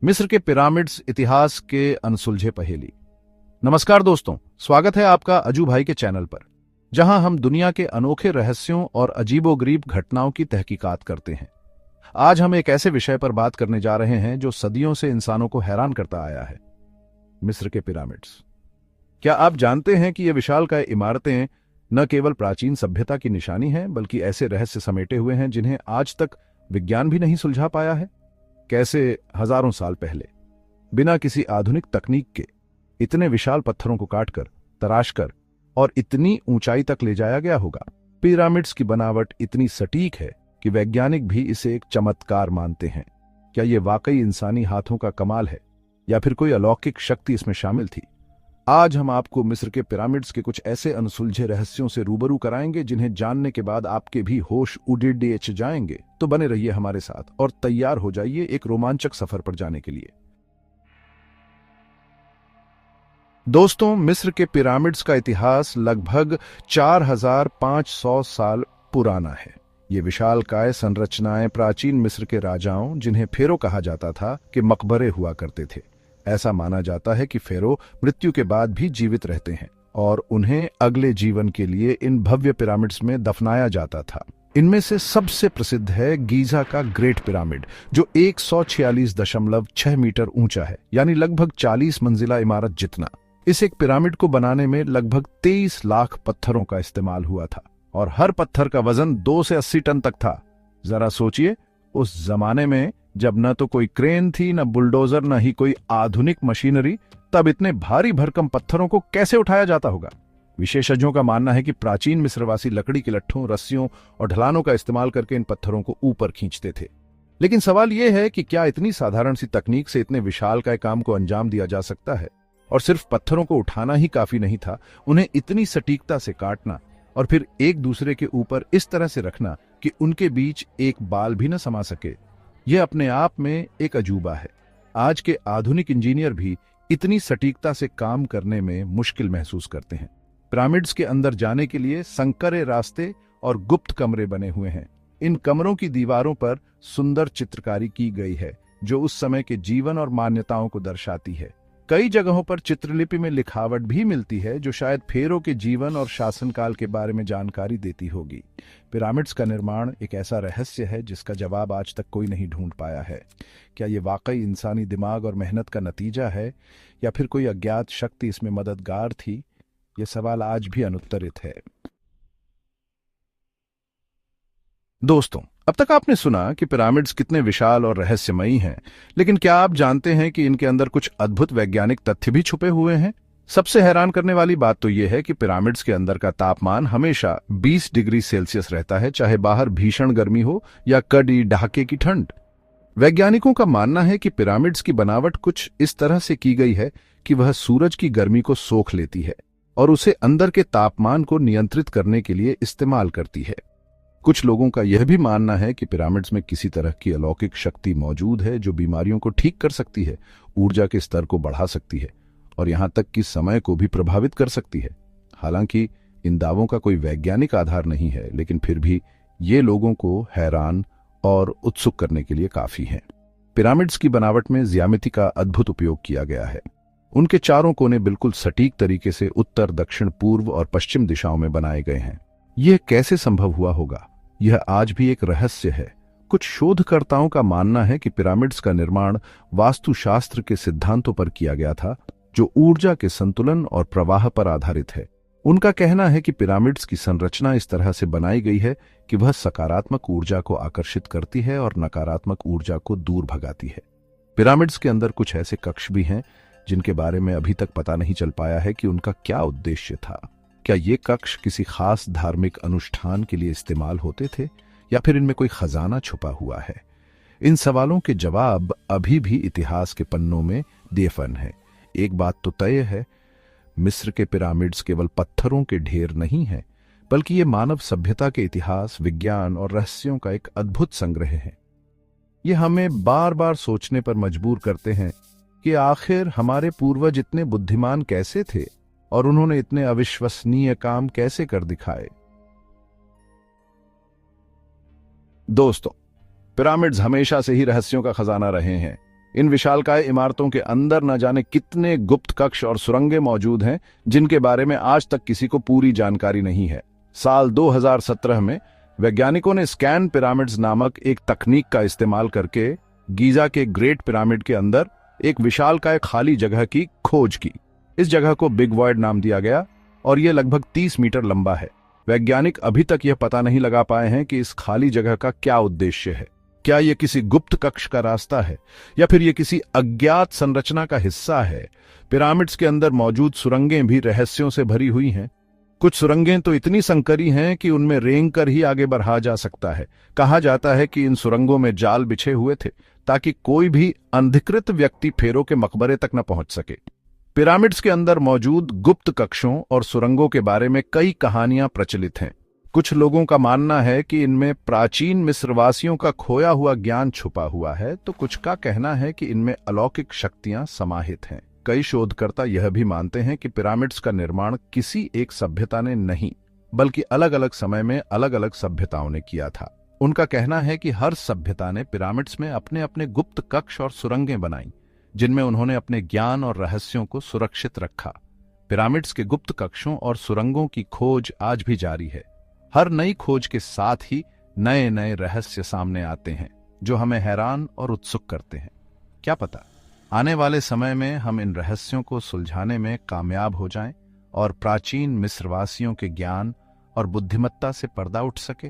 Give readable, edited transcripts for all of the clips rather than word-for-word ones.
मिस्र के पिरामिड्स, इतिहास के अनसुलझे पहेली। नमस्कार दोस्तों, स्वागत है आपका अजू भाई के चैनल पर, जहां हम दुनिया के अनोखे रहस्यों और अजीबोगरीब घटनाओं की तहकीकात करते हैं। आज हम एक ऐसे विषय पर बात करने जा रहे हैं जो सदियों से इंसानों को हैरान करता आया है, मिस्र के पिरामिड्स। क्या आप जानते हैं कि ये विशालकाय इमारतें न केवल प्राचीन सभ्यता की निशानी हैं, बल्कि ऐसे रहस्य समेटे हुए हैं जिन्हें आज तक विज्ञान भी नहीं सुलझा पाया है? कैसे हजारों साल पहले बिना किसी आधुनिक तकनीक के इतने विशाल पत्थरों को काटकर, तराशकर और इतनी ऊंचाई तक ले जाया गया होगा? पिरामिड्स की बनावट इतनी सटीक है कि वैज्ञानिक भी इसे एक चमत्कार मानते हैं। क्या यह वाकई इंसानी हाथों का कमाल है या फिर कोई अलौकिक शक्ति इसमें शामिल थी? आज हम आपको मिस्र के पिरामिड्स के कुछ ऐसे अनसुलझे रहस्यों से रूबरू कराएंगे जिन्हें जानने के बाद आपके भी होश उड़े जाएंगे। तो बने रहिए हमारे साथ और तैयार हो जाइए एक रोमांचक सफर पर जाने के लिए। दोस्तों, मिस्र के पिरामिड्स का इतिहास लगभग 4500 साल पुराना है। ये विशालकाय संरचनाएं प्राचीन मिस्र के राजाओं, जिन्हें फेरो कहा जाता था, के मकबरे हुआ करते थे। ऐसा माना जाता है कि फेरो मृत्यु के बाद भी जीवित रहते हैं और उन्हें अगले जीवन के लिए इन भव्य पिरामिड्स में दफनाया जाता था। इनमें से सबसे प्रसिद्ध है गीजा का ग्रेट पिरामिड, जो 146.6 मीटर ऊंचा है, यानी लगभग 40 मंजिला इमारत जितना। इस एक पिरामिड को बनाने में लगभग 23 लाख पत्थरों का इस्तेमाल हुआ था और हर पत्थर का वजन 2 से 80 टन तक था। जरा सोचिए, उस जमाने में जब न तो कोई क्रेन थी, न बुलडोजर, न ही कोई आधुनिक मशीनरी, तब इतने भारी भरकम पत्थरों को कैसे उठाया जाता होगा? विशेषज्ञों का मानना है कि प्राचीन मिस्रवासी लकड़ी के लट्ठों, रस्सियों और ढलानों का इस्तेमाल करके इन पत्थरों को ऊपर खींचते थे। लेकिन सवाल यह है कि क्या इतनी साधारण सी तकनीक से इतने विशालकाय काम को अंजाम दिया जा सकता है? और सिर्फ पत्थरों को उठाना ही काफी नहीं था, उन्हें इतनी सटीकता से काटना और फिर एक दूसरे के ऊपर इस तरह से रखना कि उनके बीच एक बाल भी न समा सके। यह अपने आप में एक अजूबा है। आज के आधुनिक इंजीनियर भी इतनी सटीकता से काम करने में मुश्किल महसूस करते हैं। पिरामिड्स के अंदर जाने के लिए संकरे रास्ते और गुप्त कमरे बने हुए हैं। इन कमरों की दीवारों पर सुंदर चित्रकारी की गई है, जो उस समय के जीवन और मान्यताओं को दर्शाती है। कई जगहों पर चित्रलिपि में लिखावट भी मिलती है, जो शायद फेरो के जीवन और शासनकाल के बारे में जानकारी देती होगी। पिरामिड्स का निर्माण एक ऐसा रहस्य है जिसका जवाब आज तक कोई नहीं ढूंढ पाया है। क्या ये वाकई इंसानी दिमाग और मेहनत का नतीजा है या फिर कोई अज्ञात शक्ति इसमें मददगार थी? ये सवाल आज भी अनुत्तरित है। दोस्तों, अब तक आपने सुना कि पिरामिड्स कितने विशाल और रहस्यमयी हैं, लेकिन क्या आप जानते हैं कि इनके अंदर कुछ अद्भुत वैज्ञानिक तथ्य भी छुपे हुए हैं? सबसे हैरान करने वाली बात तो यह है कि पिरामिड्स के अंदर का तापमान हमेशा 20 डिग्री सेल्सियस रहता है, चाहे बाहर भीषण गर्मी हो या कड़ी ढाके की ठंड। वैज्ञानिकों का मानना है कि पिरामिड्स की बनावट कुछ इस तरह से की गई है कि वह सूरज की गर्मी को सोख लेती है और उसे अंदर के तापमान को नियंत्रित करने के लिए इस्तेमाल करती है। कुछ लोगों का यह भी मानना है कि पिरामिड्स में किसी तरह की अलौकिक शक्ति मौजूद है, जो बीमारियों को ठीक कर सकती है, ऊर्जा के स्तर को बढ़ा सकती है और यहां तक कि समय को भी प्रभावित कर सकती है। हालांकि इन दावों का कोई वैज्ञानिक आधार नहीं है, लेकिन फिर भी ये लोगों को हैरान और उत्सुक करने के लिए काफी है। पिरामिड्स की बनावट में ज्यामिति का अद्भुत उपयोग किया गया है। उनके चारों कोने बिल्कुल सटीक तरीके से उत्तर, दक्षिण, पूर्व और पश्चिम दिशाओं में बनाए गए हैं। यह कैसे संभव हुआ होगा, यह आज भी एक रहस्य है। कुछ शोधकर्ताओं का मानना है कि पिरामिड्स का निर्माण वास्तुशास्त्र के सिद्धांतों पर किया गया था, जो ऊर्जा के संतुलन और प्रवाह पर आधारित है। उनका कहना है कि पिरामिड्स की संरचना इस तरह से बनाई गई है कि वह सकारात्मक ऊर्जा को आकर्षित करती है और नकारात्मक ऊर्जा को दूर भगाती है। पिरामिड्स के अंदर कुछ ऐसे कक्ष भी हैं जिनके बारे में अभी तक पता नहीं चल पाया है कि उनका क्या उद्देश्य था। क्या ये कक्ष किसी खास धार्मिक अनुष्ठान के लिए इस्तेमाल होते थे या फिर इनमें कोई खजाना छुपा हुआ है? इन सवालों के जवाब अभी भी इतिहास के पन्नों में दफन है। एक बात तो तय है, मिस्र के पिरामिड्स केवल पत्थरों के ढेर नहीं हैं, बल्कि ये मानव सभ्यता के इतिहास, विज्ञान और रहस्यों का एक अद्भुत संग्रह है। ये हमें बार बार सोचने पर मजबूर करते हैं कि आखिर हमारे पूर्वज इतने बुद्धिमान कैसे थे और उन्होंने इतने अविश्वसनीय काम कैसे कर दिखाए। दोस्तों, पिरामिड्स हमेशा से ही रहस्यों का खजाना रहे हैं। इन विशालकाय इमारतों के अंदर न जाने कितने गुप्त कक्ष और सुरंगें मौजूद हैं जिनके बारे में आज तक किसी को पूरी जानकारी नहीं है। साल 2017 में वैज्ञानिकों ने स्कैन पिरामिड्स नामक एक तकनीक का इस्तेमाल करके गीजा के ग्रेट पिरामिड के अंदर एक विशालकाय खाली जगह की खोज की। इस जगह को बिग वॉइड नाम दिया गया और यह लगभग 30 मीटर लंबा है। वैज्ञानिक अभी तक यह पता नहीं लगा पाए हैं कि इस खाली जगह का क्या उद्देश्य है। क्या यह किसी गुप्त कक्ष का रास्ता है या फिर यह किसी अज्ञात संरचना का हिस्सा है। पिरामिड्स के अंदर मौजूद सुरंगें भी रहस्यों से भरी हुई हैं। कुछ सुरंगें तो इतनी संकरी हैं कि उनमें रेंग कर ही आगे बढ़ा जा सकता है। कहा जाता है कि इन सुरंगों में जाल बिछे हुए थे ताकि कोई भी अनधिकृत व्यक्ति फेरो के मकबरे तक न पहुंच सके। पिरामिड्स के अंदर मौजूद गुप्त कक्षों और सुरंगों के बारे में कई कहानियां प्रचलित हैं। कुछ लोगों का मानना है कि इनमें प्राचीन मिस्रवासियों का खोया हुआ ज्ञान छुपा हुआ है, तो कुछ का कहना है कि इनमें अलौकिक शक्तियां समाहित हैं। कई शोधकर्ता यह भी मानते हैं कि पिरामिड्स का निर्माण किसी एक सभ्यता ने नहीं, बल्कि अलग अलग समय में अलग अलग सभ्यताओं ने किया था। उनका कहना है कि हर सभ्यता ने पिरामिड्स में अपने अपने गुप्त कक्ष और सुरंगें बनाई, जिनमें उन्होंने अपने ज्ञान और रहस्यों को सुरक्षित रखा। पिरामिड्स के गुप्त कक्षों और सुरंगों की खोज आज भी जारी है। हर नई खोज के साथ ही नए नए रहस्य सामने आते हैं जो हमें हैरान और उत्सुक करते हैं। क्या पता आने वाले समय में हम इन रहस्यों को सुलझाने में कामयाब हो जाएं और प्राचीन मिस्रवासियों के ज्ञान और बुद्धिमत्ता से पर्दा उठ सके।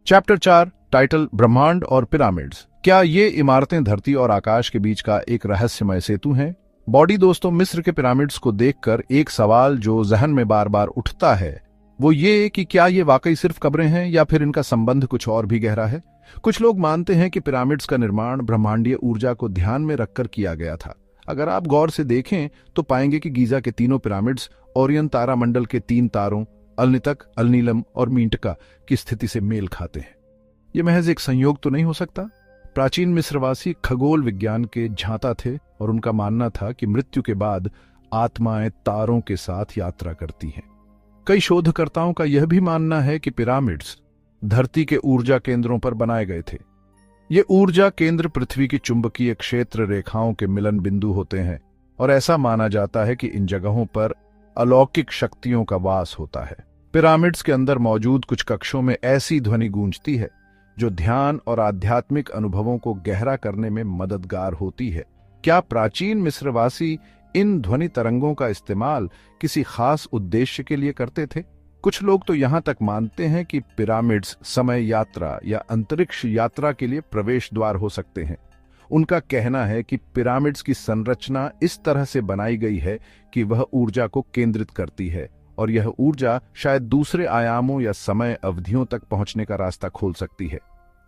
चैप्टर 4, टाइटल ब्रह्मांड और पिरामिड्स। क्या ये इमारतें धरती और आकाश के बीच का एक रहस्यमय सेतु हैं? बॉडी दोस्तों, मिस्र के पिरामिड्स को देखकर एक सवाल जो जहन में बार बार उठता है वो ये कि क्या ये वाकई सिर्फ कब्रें हैं या फिर इनका संबंध कुछ और भी गहरा है। कुछ लोग मानते हैं कि पिरामिड्स का निर्माण ब्रह्मांडीय ऊर्जा को ध्यान में रखकर किया गया था। अगर आप गौर से देखें तो पाएंगे कि गीजा के तीनों पिरामिड्स ओरियन तारामंडल के 3 तारों अलनितक, अलनीलम और मींटका की स्थिति से मेल खाते हैं। यह महज एक संयोग तो नहीं हो सकता। प्राचीन मिस्रवासी खगोल विज्ञान के झांता थे और उनका मानना था कि मृत्यु के बाद आत्माएं तारों के साथ यात्रा करती हैं। कई शोधकर्ताओं का यह भी मानना है कि पिरामिड्स धरती के ऊर्जा केंद्रों पर बनाए गए थे। ये ऊर्जा केंद्र पृथ्वी की चुंबकीय क्षेत्र रेखाओं के मिलन बिंदु होते हैं और ऐसा माना जाता है कि इन जगहों पर अलौकिक शक्तियों का वास होता है। पिरामिड्स के अंदर मौजूद कुछ कक्षों में ऐसी ध्वनि गूंजती है जो ध्यान और आध्यात्मिक अनुभवों को गहरा करने में मददगार होती है। क्या प्राचीन मिस्रवासी इन ध्वनि तरंगों का इस्तेमाल किसी खास उद्देश्य के लिए करते थे? कुछ लोग तो यहां तक मानते हैं कि पिरामिड्स समय यात्रा या अंतरिक्ष यात्रा के लिए प्रवेश द्वार हो सकते हैं। उनका कहना है कि पिरामिड्स की संरचना इस तरह से बनाई गई है कि वह ऊर्जा को केंद्रित करती है और यह ऊर्जा शायद दूसरे आयामों या समय अवधियों तक पहुंचने का रास्ता खोल सकती है।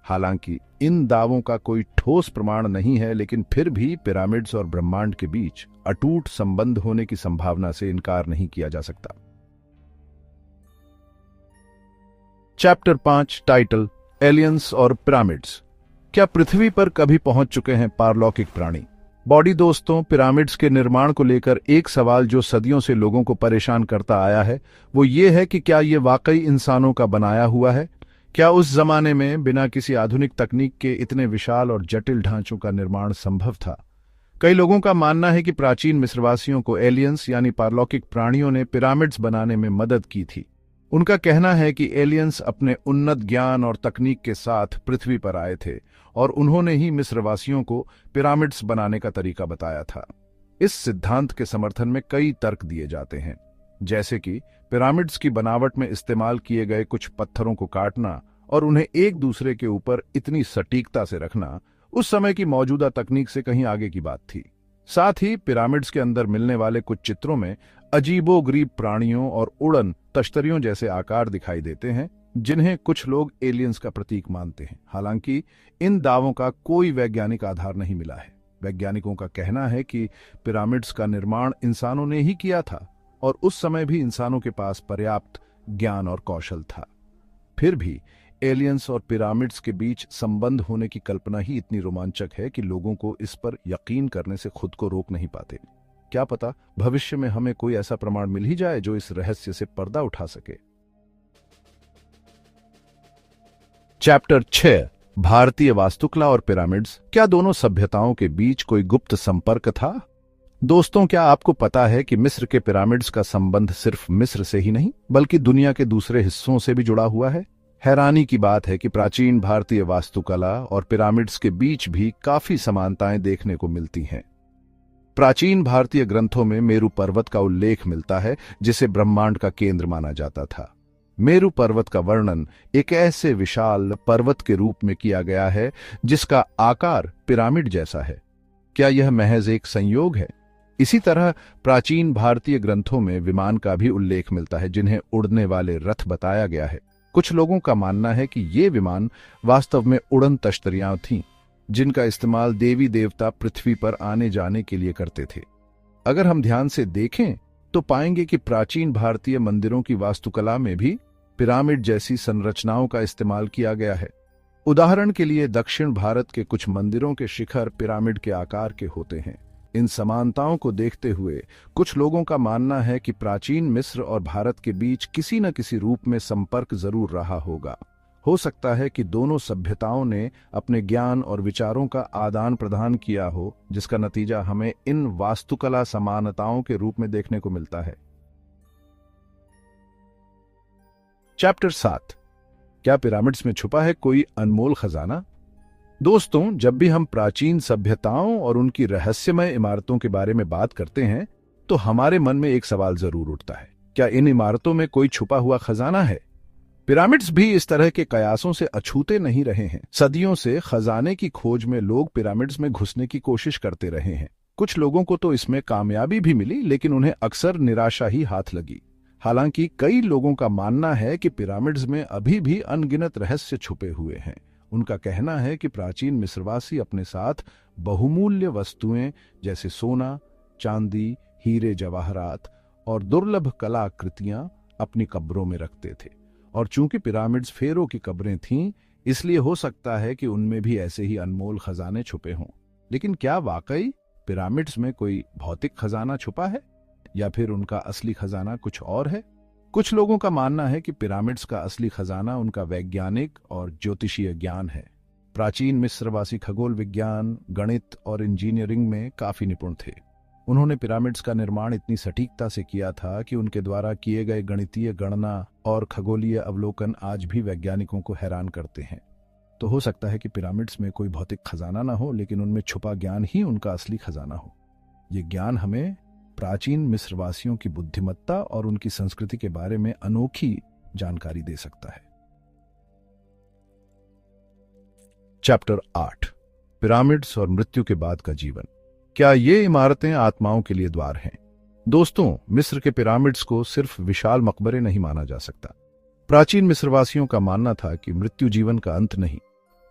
हालांकि इन दावों का कोई ठोस प्रमाण नहीं है, लेकिन फिर भी पिरामिड्स और ब्रह्मांड के बीच अटूट संबंध होने की संभावना से इनकार नहीं किया जा सकता। चैप्टर 5, टाइटल एलियंस और पिरामिड्स। क्या पृथ्वी पर कभी पहुंच चुके हैं पारलौकिक प्राणी? बॉडी दोस्तों, पिरामिड्स के निर्माण को लेकर एक सवाल जो सदियों से लोगों को परेशान करता आया है वो ये है कि क्या ये वाकई इंसानों का बनाया हुआ है? क्या उस जमाने में बिना किसी आधुनिक तकनीक के इतने विशाल और जटिल ढांचों का निर्माण संभव था? कई लोगों का मानना है कि प्राचीन मिस्रवासियों को एलियंस यानी पारलौकिक प्राणियों ने पिरामिड्स बनाने में मदद की थी। उनका कहना है कि एलियंस अपने उन्नत ज्ञान और तकनीक के साथ पृथ्वी पर आए थे और उन्होंने ही मिस्रवासियों को पिरामिड्स बनाने का तरीका बताया था। इस सिद्धांत के समर्थन में कई तर्क दिए जाते हैं, जैसे कि पिरामिड्स की बनावट में इस्तेमाल किए गए कुछ पत्थरों को काटना और उन्हें एक दूसरे के ऊपर इतनी सटीकता से रखना उस समय की मौजूदा तकनीक से कहीं आगे की बात थी। साथ ही पिरामिड्स के अंदर मिलने वाले कुछ चित्रों में अजीबोगरीब प्राणियों और उड़न तश्तरियों जैसे आकार दिखाई देते हैं, जिन्हें कुछ लोग एलियंस का प्रतीक मानते हैं। हालांकि इन दावों का कोई वैज्ञानिक आधार नहीं मिला है। वैज्ञानिकों का कहना है कि पिरामिड्स का निर्माण इंसानों ने ही किया था और उस समय भी इंसानों के पास पर्याप्त ज्ञान और कौशल था। फिर भी एलियंस और पिरामिड्स के बीच संबंध होने की कल्पना ही इतनी रोमांचक है कि लोगों को इस पर यकीन करने से खुद को रोक नहीं पाते। क्या पता भविष्य में हमें कोई ऐसा प्रमाण मिल ही जाए जो इस रहस्य से पर्दा उठा सके। चैप्टर 6, भारतीय वास्तुकला और पिरामिड्स, क्या दोनों सभ्यताओं के बीच कोई गुप्त संपर्क था? दोस्तों, क्या आपको पता है कि मिस्र के पिरामिड्स का संबंध सिर्फ मिस्र से ही नहीं बल्कि दुनिया के दूसरे हिस्सों से भी जुड़ा हुआ है? हैरानी की बात है कि प्राचीन भारतीय वास्तुकला और पिरामिड्स के बीच भी काफी समानताएं देखने को मिलती हैं। प्राचीन भारतीय ग्रंथों में मेरु पर्वत का उल्लेख मिलता है, जिसे ब्रह्मांड का केंद्र माना जाता था। मेरु पर्वत का वर्णन एक ऐसे विशाल पर्वत के रूप में किया गया है जिसका आकार पिरामिड जैसा है। क्या यह महज एक संयोग है? इसी तरह प्राचीन भारतीय ग्रंथों में विमान का भी उल्लेख मिलता है, जिन्हें उड़ने वाले रथ बताया गया है। कुछ लोगों का मानना है कि ये विमान वास्तव में उड़न तश्तरियां थीं, जिनका इस्तेमाल देवी देवता पृथ्वी पर आने जाने के लिए करते थे। अगर हम ध्यान से देखें तो पाएंगे कि प्राचीन भारतीय मंदिरों की वास्तुकला में भी पिरामिड जैसी संरचनाओं का इस्तेमाल किया गया है। उदाहरण के लिए दक्षिण भारत के कुछ मंदिरों के शिखर पिरामिड के आकार के होते हैं। इन समानताओं को देखते हुए कुछ लोगों का मानना है कि प्राचीन मिस्र और भारत के बीच किसी न किसी रूप में संपर्क जरूर रहा होगा। हो सकता है कि दोनों सभ्यताओं ने अपने ज्ञान और विचारों का आदान प्रदान किया हो, जिसका नतीजा हमें इन वास्तुकला समानताओं के रूप में देखने को मिलता है। चैप्टर 7, क्या पिरामिड्स में छुपा है कोई अनमोल खजाना? दोस्तों, जब भी हम प्राचीन सभ्यताओं और उनकी रहस्यमय इमारतों के बारे में बात करते हैं तो हमारे मन में एक सवाल जरूर उठता है, क्या इन इमारतों में कोई छुपा हुआ खजाना है? पिरामिड्स भी इस तरह के कयासों से अछूते नहीं रहे हैं। सदियों से खजाने की खोज में लोग पिरामिड्स में घुसने की कोशिश करते रहे हैं। कुछ लोगों को तो इसमें कामयाबी भी मिली, लेकिन उन्हें अक्सर निराशा ही हाथ लगी। हालांकि कई लोगों का मानना है कि पिरामिड्स में अभी भी अनगिनत रहस्य छुपे हुए हैं। उनका कहना है कि प्राचीन मिस्रवासी अपने साथ बहुमूल्य वस्तुएं जैसे सोना, चांदी, हीरे जवाहरात और दुर्लभ कलाकृतियां अपनी कब्रों में रखते थे। और चूंकि पिरामिड्स फेरो की कब्रें थीं, इसलिए हो सकता है कि उनमें भी ऐसे ही अनमोल खजाने छुपे हों। लेकिन क्या वाकई पिरामिड्स में कोई भौतिक खजाना छुपा है, या फिर उनका असली खजाना कुछ और है? कुछ लोगों का मानना है कि पिरामिड्स का असली खजाना उनका वैज्ञानिक और ज्योतिषीय ज्ञान है। प्राचीन मिस्रवासी खगोल विज्ञान, गणित और इंजीनियरिंग में काफी निपुण थे। उन्होंने पिरामिड्स का निर्माण इतनी सटीकता से किया था कि उनके द्वारा किए गए गणितीय गणना और खगोलीय अवलोकन आज भी वैज्ञानिकों को हैरान करते हैं। तो हो सकता है कि पिरामिड्स में कोई भौतिक खजाना ना हो, लेकिन उनमें छुपा ज्ञान ही उनका असली खजाना हो। ये ज्ञान हमें प्राचीन मिस्रवासियों की बुद्धिमत्ता और उनकी संस्कृति के बारे में अनोखी जानकारी दे सकता है। चैप्टर 8, पिरामिड्स और मृत्यु के बाद का जीवन। क्या ये इमारतें आत्माओं के लिए द्वार हैं? दोस्तों, मिस्र के पिरामिड्स को सिर्फ विशाल मकबरे नहीं माना जा सकता। प्राचीन मिस्रवासियों का मानना था कि मृत्यु जीवन का अंत नहीं,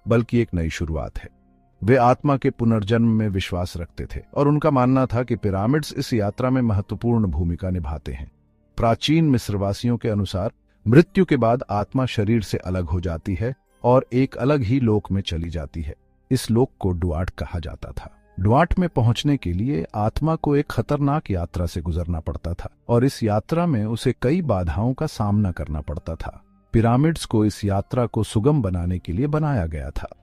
बल्कि एक नई शुरुआत है। वे आत्मा के पुनर्जन्म में विश्वास रखते थे और उनका मानना था कि पिरामिड्स इस यात्रा में महत्वपूर्ण भूमिका निभाते हैं। प्राचीन मिस्रवासियों के अनुसार मृत्यु के बाद आत्मा शरीर से अलग हो जाती है और एक अलग ही लोक में चली जाती है। इस लोक को डुआट कहा जाता था। डुआट में पहुंचने के लिए आत्मा को एक खतरनाक यात्रा से गुजरना पड़ता था और इस यात्रा में उसे कई बाधाओं का सामना करना पड़ता था। पिरामिड्स को इस यात्रा को सुगम बनाने के लिए बनाया गया था।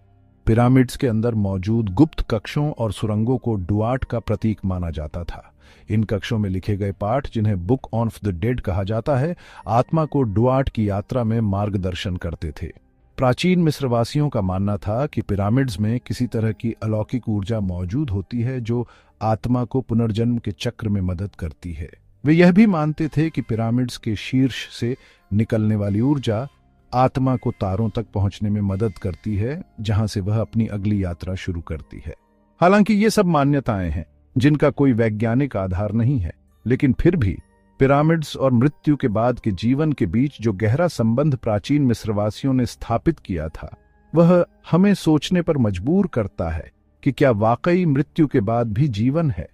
पिरामिड्स के अंदर मौजूद गुप्त कक्षों और सुरंगों को डुआट का प्रतीक माना जाता था। इन कक्षों में लिखे गए पाठ, जिन्हें बुक ऑफ द डेड कहा जाता है, आत्मा को डुआट की यात्रा में मार्गदर्शन करते थे। प्राचीन मिस्रवासियों का मानना था कि पिरामिड्स में किसी तरह की अलौकिक ऊर्जा मौजूद होती है जो आत्मा को पुनर्जन्म के चक्र में मदद करती है। वे यह भी मानते थे कि पिरामिड्स के शीर्ष से निकलने वाली ऊर्जा आत्मा को तारों तक पहुंचने में मदद करती है, जहां से वह अपनी अगली यात्रा शुरू करती है। हालांकि ये सब मान्यताएं हैं जिनका कोई वैज्ञानिक आधार नहीं है, लेकिन फिर भी पिरामिड्स और मृत्यु के बाद के जीवन के बीच जो गहरा संबंध प्राचीन मिस्रवासियों ने स्थापित किया था, वह हमें सोचने पर मजबूर करता है कि क्या वाकई मृत्यु के बाद भी जीवन है।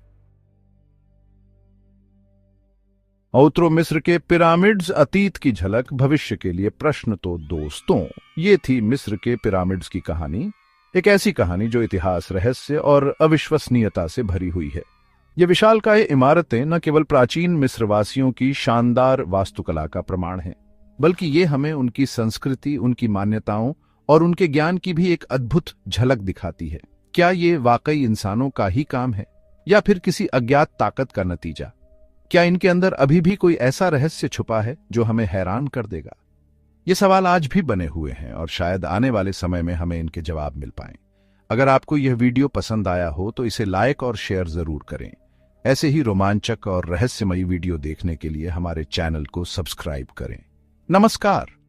औत्रो मिस्र के पिरामिड्स, अतीत की झलक, भविष्य के लिए प्रश्न। तो दोस्तों, ये थी मिस्र के पिरामिड्स की कहानी। एक ऐसी कहानी जो इतिहास, रहस्य और अविश्वसनीयता से भरी हुई है। ये विशालकाय इमारतें न केवल प्राचीन मिस्रवासियों की शानदार वास्तुकला का प्रमाण हैं, बल्कि ये हमें उनकी संस्कृति, उनकी मान्यताओं और उनके ज्ञान की भी एक अद्भुत झलक दिखाती है। क्या ये वाकई इंसानों का ही काम है या फिर किसी अज्ञात ताकत का नतीजा? क्या इनके अंदर अभी भी कोई ऐसा रहस्य छुपा है जो हमें हैरान कर देगा? ये सवाल आज भी बने हुए हैं और शायद आने वाले समय में हमें इनके जवाब मिल पाएं। अगर आपको यह वीडियो पसंद आया हो तो इसे लाइक और शेयर जरूर करें। ऐसे ही रोमांचक और रहस्यमयी वीडियो देखने के लिए हमारे चैनल को सब्सक्राइब करें। नमस्कार।